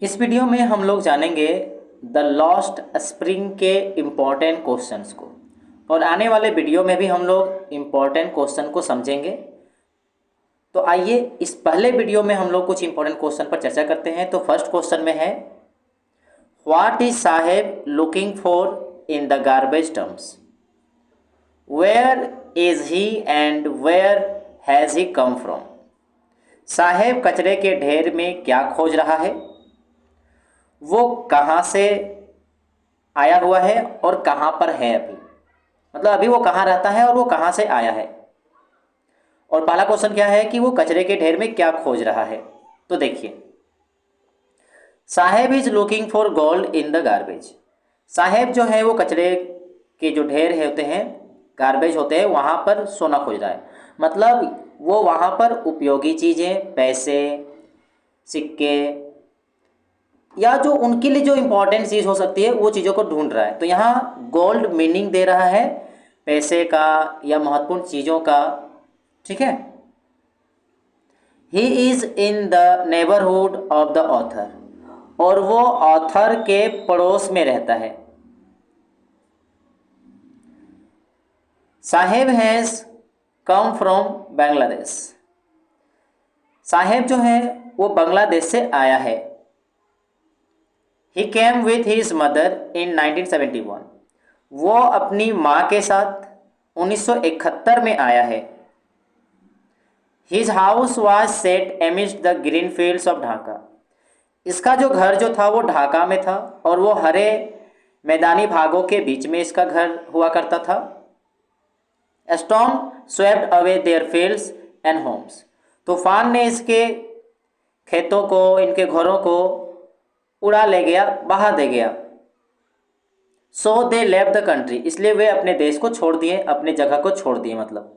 इस वीडियो में हम लोग जानेंगे द लॉस्ट स्प्रिंग के इम्पॉर्टेंट क्वेश्चंस को और आने वाले वीडियो में भी हम लोग इम्पॉर्टेंट क्वेश्चन को समझेंगे। तो आइए इस पहले वीडियो में हम लोग कुछ इम्पॉर्टेंट क्वेश्चन पर चर्चा करते हैं। तो फर्स्ट क्वेश्चन में है, what is Saheb looking for in the garbage dumps? Where is he and where has he come from? Saheb कचरे के ढेर में क्या खोज रहा है, वो कहाँ से आया हुआ है और कहाँ पर है अभी, मतलब अभी वो कहाँ रहता है और वो कहाँ से आया है। और पहला क्वेश्चन क्या है कि वो कचरे के ढेर में क्या खोज रहा है। तो देखिए, Saheb is looking for gold in the garbage. Saheb जो है वो कचरे के जो ढेर होते हैं, गार्बेज होते हैं, वहाँ पर सोना खोज रहा है। मतलब वो वहाँ पर उपयोगी चीज़ें, पैसे, सिक्के या जो उनके लिए जो इम्पोर्टेंट चीज़ हो सकती है वो चीज़ों को ढूंढ रहा है। तो यहाँ गोल्ड मीनिंग दे रहा है पैसे का या महत्वपूर्ण चीज़ों का, ठीक है। He is in the neighbourhood of the author, और वो ऑथर के पड़ोस में रहता है। साहेब हैज़ कम फ्रॉम बांग्लादेश। साहेब जो है वो बांग्लादेश से आया है। He came with his mother in 1971. वो अपनी माँ के साथ 1971 में आया है। His house was set amidst the green fields of Dhaka. इसका जो घर जो था वो ढाका में था और वो हरे मैदानी भागों के बीच में इसका घर हुआ करता था। A storm swept away their fields and homes. तूफान ने इसके खेतों को, इनके घरों को उड़ा ले गया, बहा दे गया। सो दे लेफ्ट द कंट्री, इसलिए वे अपने देश को छोड़ दिए, अपने जगह को छोड़ दिए। मतलब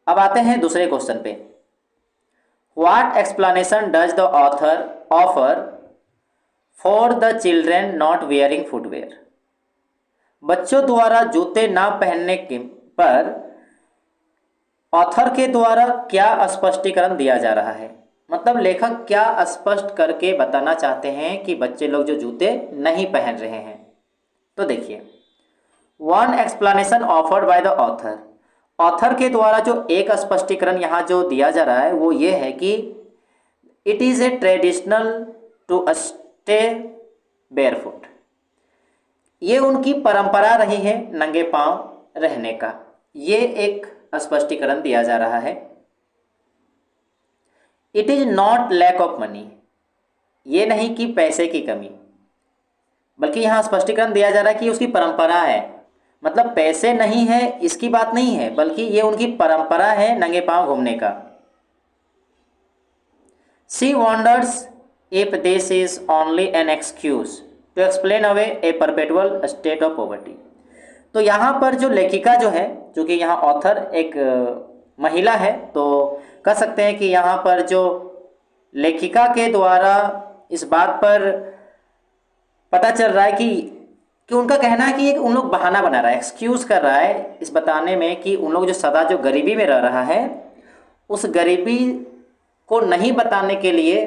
अब आते हैं दूसरे क्वेश्चन पे, what explanation does the author offer for the children not wearing footwear? बच्चों द्वारा जूते ना पहनने के पर ऑथर के द्वारा क्या स्पष्टीकरण दिया जा रहा है। मतलब लेखक क्या स्पष्ट करके बताना चाहते हैं कि बच्चे लोग जो जूते नहीं पहन रहे हैं। तो देखिए, one explanation offered by the author, author के द्वारा जो एक स्पष्टीकरण यहाँ जो दिया जा रहा है वो ये है कि it is a traditional to stay barefoot. ये उनकी परंपरा रही है नंगे पांव रहने का, ये एक स्पष्टीकरण दिया जा रहा है। It is not lack of money, ये नहीं कि पैसे की कमी, बल्कि यहाँ स्पष्टीकरण दिया जा रहा है कि उसकी परंपरा है। मतलब पैसे नहीं है इसकी बात नहीं है, बल्कि ये उनकी परंपरा है नंगे पांव घूमने का। She wonders if this is only an excuse to explain away a perpetual state of poverty. तो यहाँ पर जो लेखिका जो है, चूँकि यहाँ ऑथर एक महिला है, तो कह सकते हैं कि यहाँ पर जो लेखिका के द्वारा इस बात पर पता चल रहा है कि उनका कहना है कि एक उन लोग बहाना बना रहा है, एक्सक्यूज़ कर रहा है इस बताने में कि उन लोग जो सदा जो गरीबी में रह रहा है, उस गरीबी को नहीं बताने के लिए,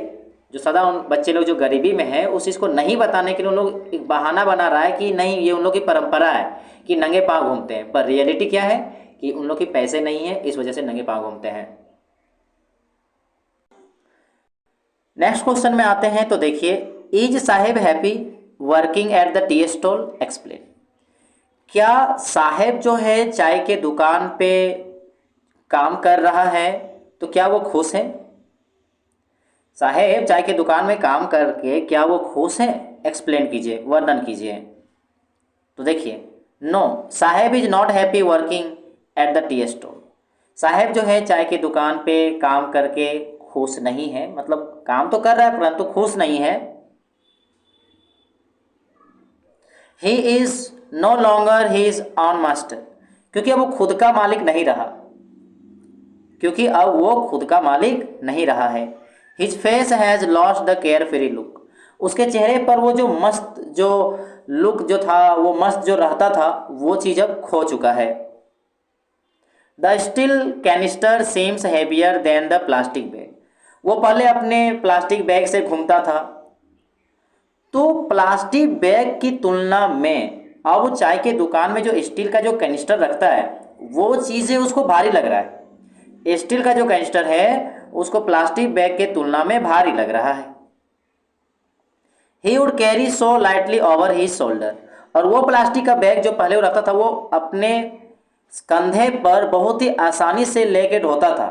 जो सदा उन बच्चे लोग जो गरीबी में है उस चीज़ को नहीं बताने के लिए उन लोग एक बहाना बना रहा है कि नहीं, ये उन लोग की परंपरा है कि नंगे पाँव घूमते हैं। पर रियलिटी क्या है कि उन लोग के पैसे नहीं है, इस वजह से नंगे पाँव घूमते हैं। नेक्स्ट क्वेश्चन में आते हैं। तो देखिए, is Saheb happy working at the T stall? Explain. क्या साहेब जो है चाय के दुकान पे काम कर रहा है तो क्या वो खुश है? साहेब चाय के दुकान में काम करके क्या वो खुश है? एक्सप्लेन कीजिए, वर्णन कीजिए। तो देखिए, no, Saheb is not happy working at the T stall. Saheb जो है चाय की दुकान पे काम करके खुश नहीं है, मतलब काम तो कर रहा है परंतु खुश नहीं है। He is no longer his own master, क्योंकि अब वो खुद का मालिक नहीं रहा, क्योंकि अब वो खुद का मालिक नहीं रहा है। His face has lost the care free look, उसके चेहरे पर वो जो मस्त जो लुक जो था, वो मस्त जो रहता था, वो चीज़ अब खो चुका है। The steel canister seems heavier than the plastic bag, वो पहले अपने प्लास्टिक बैग से घूमता था, तो प्लास्टिक बैग की तुलना में अब वो चाय के दुकान में जो स्टील का जो कैनिस्टर रखता है वो चीज़ें उसको भारी लग रहा है। स्टील का जो कैनिस्टर है उसको प्लास्टिक बैग के तुलना में भारी लग रहा है। He would carry so lightly over his shoulder, और वो प्लास्टिक का बैग जो पहले वो रखता था वो अपने कंधे पर बहुत ही आसानी से लेके ढोता था।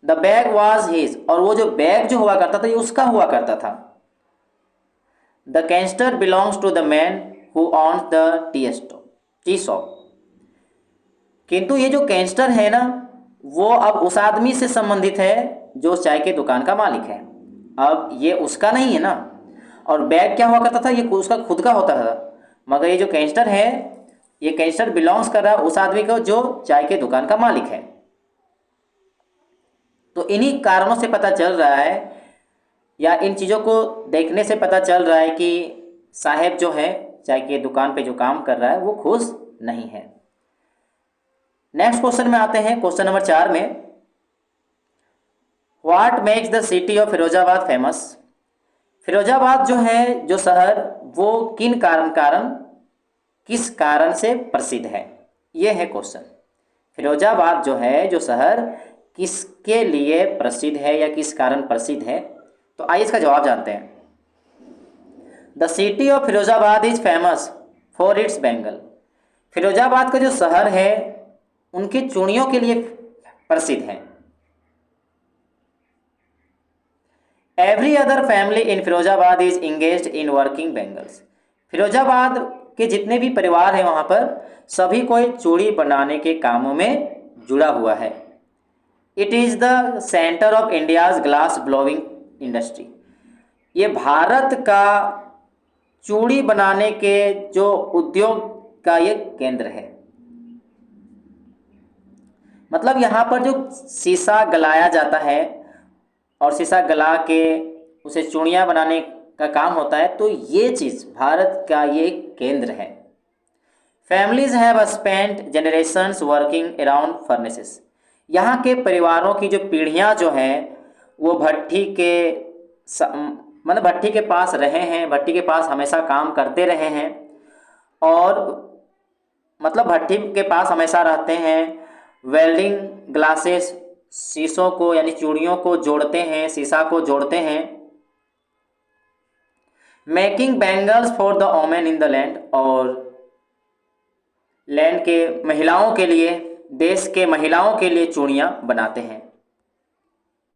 द बैग वॉज हिज, और वो जो बैग जो हुआ करता था ये उसका हुआ करता था। The canister belongs to the man who owns the tea shop, किंतु ये जो कैनिस्टर है ना वो अब उस आदमी से संबंधित है जो चाय के दुकान का मालिक है। अब ये उसका नहीं है ना, और बैग क्या हुआ करता था ये उसका खुद का होता था, मगर ये जो कैनिस्टर है ये कैनिस्टर बिलोंग्स कर रहा है उस आदमी को जो चाय के दुकान का मालिक है। तो इन्हीं कारणों से पता चल रहा है, या इन चीज़ों को देखने से पता चल रहा है कि साहब जो है चाय के दुकान पे जो काम कर रहा है वो खुश नहीं है। नेक्स्ट क्वेश्चन में आते हैं, क्वेश्चन नंबर 4 में, what makes the city of Firozabad famous. Firozabad जो है जो शहर वो किस कारण से प्रसिद्ध है, ये है क्वेश्चन। फिरोजाबाद जो है जो शहर किसके लिए प्रसिद्ध है या किस कारण प्रसिद्ध है, तो आइए इसका जवाब जानते हैं। The city of Firozabad is famous for its bangle. Firozabad का जो शहर है उनकी चूड़ियों के लिए प्रसिद्ध है। Every other family in Firozabad is engaged in working bangles. Firozabad के जितने भी परिवार हैं वहाँ पर सभी कोई चूड़ी बनाने के कामों में जुड़ा हुआ है। It is the centre of India's glass blowing industry. ये भारत का चूड़ी बनाने के जो उद्योग का ये केंद्र है। मतलब यहाँ पर जो शीशा गलाया जाता है और शीशा गला के उसे चूड़ियाँ बनाने का काम होता है, तो ये चीज़ भारत का ये केंद्र है। Families have spent generations working around furnaces. यहाँ के परिवारों की जो पीढ़ियाँ जो हैं वो भट्टी के पास रहे हैं, भट्टी के पास हमेशा काम करते रहे हैं, और मतलब भट्टी के पास हमेशा रहते हैं। वेल्डिंग ग्लासेस, शीशों को यानी चूड़ियों को जोड़ते हैं, शीशा को जोड़ते हैं। Making bangles for the women in the land, और लैंड के महिलाओं के लिए, देश के महिलाओं के लिए चूड़ियाँ बनाते हैं।